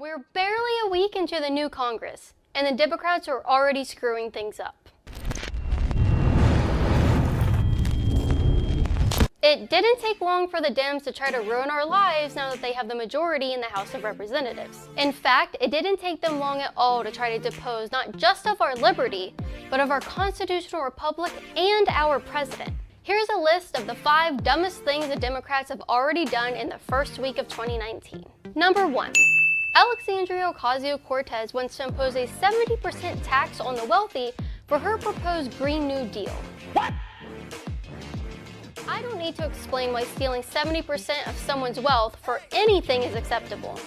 We're barely a week into the new Congress, and the Democrats are already screwing things up. It didn't take long for the Dems to try to ruin our lives now that they have the majority in the House of Representatives. In fact, it didn't take them long at all to try to depose not just of our liberty, but of our constitutional republic and our president. Here's a list of the 5 dumbest things the Democrats have already done in the first week of 2019. Number 1. Alexandria Ocasio-Cortez wants to impose a 70% tax on the wealthy for her proposed Green New Deal. What? I don't need to explain why stealing 70% of someone's wealth for anything is acceptable.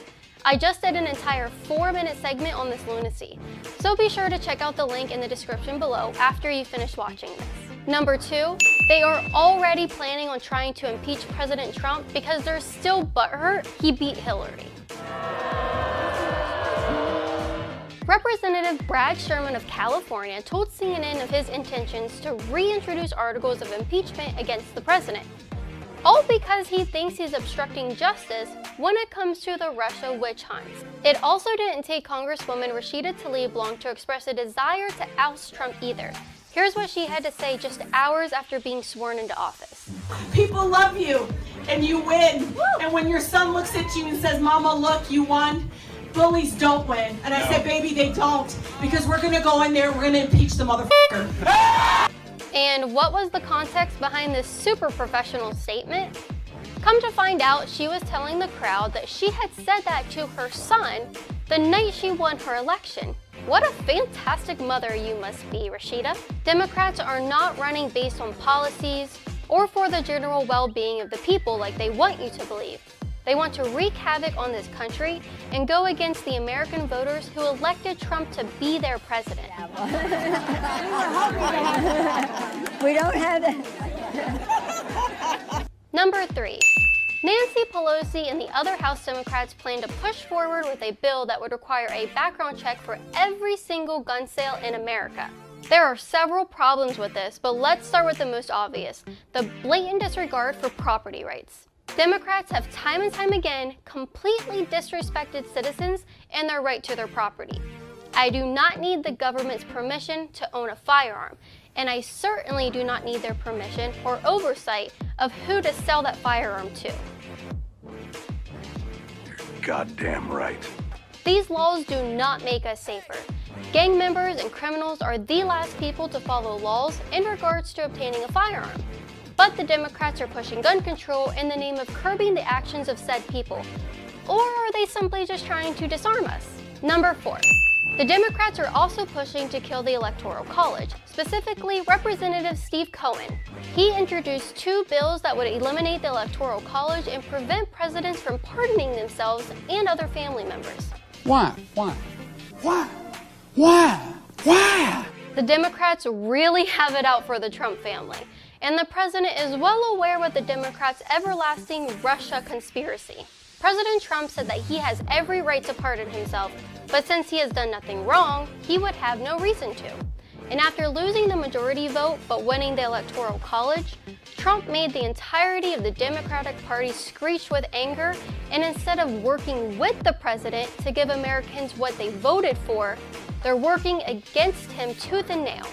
I just did an entire 4-minute segment on this lunacy, so be sure to check out the link in the description below after you finish watching this. Number 2, they are already planning on trying to impeach President Trump because they're still butthurt he beat Hillary. Representative Brad Sherman of California told CNN of his intentions to reintroduce articles of impeachment against the president, all because he thinks he's obstructing justice when it comes to the Russia witch hunts. It also didn't take Congresswoman Rashida Tlaib long to express a desire to oust Trump either. Here's what she had to say just hours after being sworn into office. People love you, and you win. Woo! And when your son looks at you and says, "Mama, look, you won," bullies don't win. And I said, baby, they don't. Because we're going to go in there, we're going to impeach the motherfucker. And what was the context behind this super professional statement? Come to find out, she was telling the crowd that she had said that to her son the night she won her election. What a fantastic mother you must be, Rashida. Democrats are not running based on policies or for the general well-being of the people like they want you to believe. They want to wreak havoc on this country and go against the American voters who elected Trump to be their president. We don't have that. Number 3. Nancy Pelosi and the other House Democrats plan to push forward with a bill that would require a background check for every single gun sale in America. There are several problems with this, but let's start with the most obvious: the blatant disregard for property rights. Democrats have time and time again completely disrespected citizens and their right to their property. I do not need the government's permission to own a firearm, and I certainly do not need their permission or oversight of who to sell that firearm to. You're goddamn right. These laws do not make us safer. Gang members and criminals are the last people to follow laws in regards to obtaining a firearm. But the Democrats are pushing gun control in the name of curbing the actions of said people. Or are they simply just trying to disarm us? Number 4. The Democrats are also pushing to kill the Electoral College, specifically Representative Steve Cohen. He introduced 2 bills that would eliminate the Electoral College and prevent presidents from pardoning themselves and other family members. Why? The Democrats really have it out for the Trump family, and the president is well aware of the Democrats' everlasting Russia conspiracy. President Trump said that he has every right to pardon himself, but since he has done nothing wrong, he would have no reason to. And after losing the majority vote but winning the Electoral College, Trump made the entirety of the Democratic Party screech with anger, and instead of working with the president to give Americans what they voted for, they're working against him tooth and nail.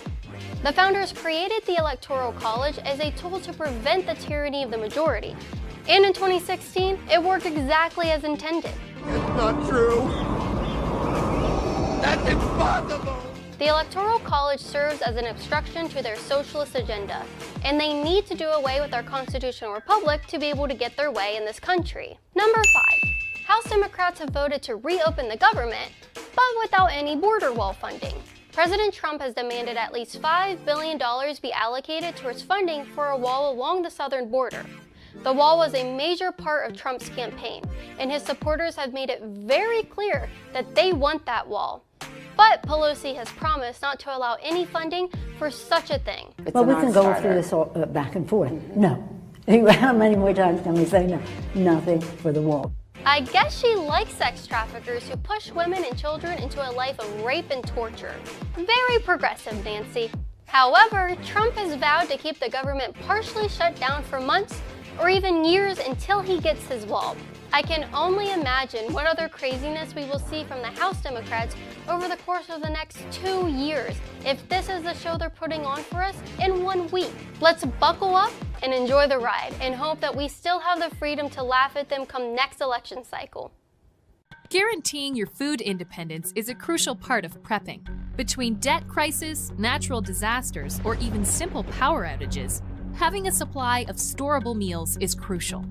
The founders created the Electoral College as a tool to prevent the tyranny of the majority. And in 2016, it worked exactly as intended. It's not true. That's impossible. The Electoral College serves as an obstruction to their socialist agenda, and they need to do away with our constitutional republic to be able to get their way in this country. Number 5. House Democrats have voted to reopen the government, but without any border wall funding. President Trump has demanded at least $5 billion be allocated towards funding for a wall along the southern border. The wall was a major part of Trump's campaign, and his supporters have made it very clear that they want that wall. But Pelosi has promised not to allow any funding for such a thing. Well, we can go through this all, back and forth. No. How many more times can we say no? Nothing for the wall. I guess she likes sex traffickers who push women and children into a life of rape and torture. Very progressive, Nancy. However, Trump has vowed to keep the government partially shut down for months or even years until he gets his wall. I can only imagine what other craziness we will see from the House Democrats over the course of the next 2 years if this is the show they're putting on for us in 1 week. Let's buckle up and enjoy the ride and hope that we still have the freedom to laugh at them come next election cycle. Guaranteeing your food independence is a crucial part of prepping. Between debt crisis, natural disasters, or even simple power outages, having a supply of storable meals is crucial.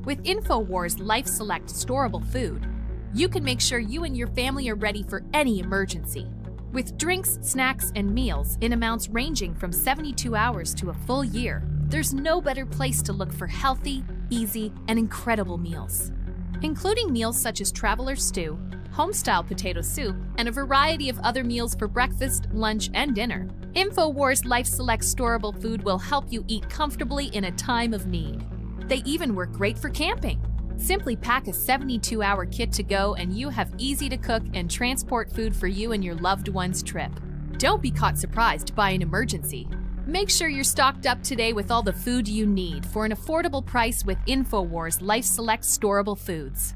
With InfoWars Life Select storable food, you can make sure you and your family are ready for any emergency. With drinks, snacks, and meals in amounts ranging from 72 hours to a full year, there's no better place to look for healthy, easy, and incredible meals. Including meals such as Traveler's Stew, home-style potato soup, and a variety of other meals for breakfast, lunch, and dinner. InfoWars Life Select storable food will help you eat comfortably in a time of need. They even work great for camping. Simply pack a 72-hour kit to go and you have easy-to-cook and transport food for you and your loved one's trip. Don't be caught surprised by an emergency. Make sure you're stocked up today with all the food you need for an affordable price with InfoWars Life Select storable foods.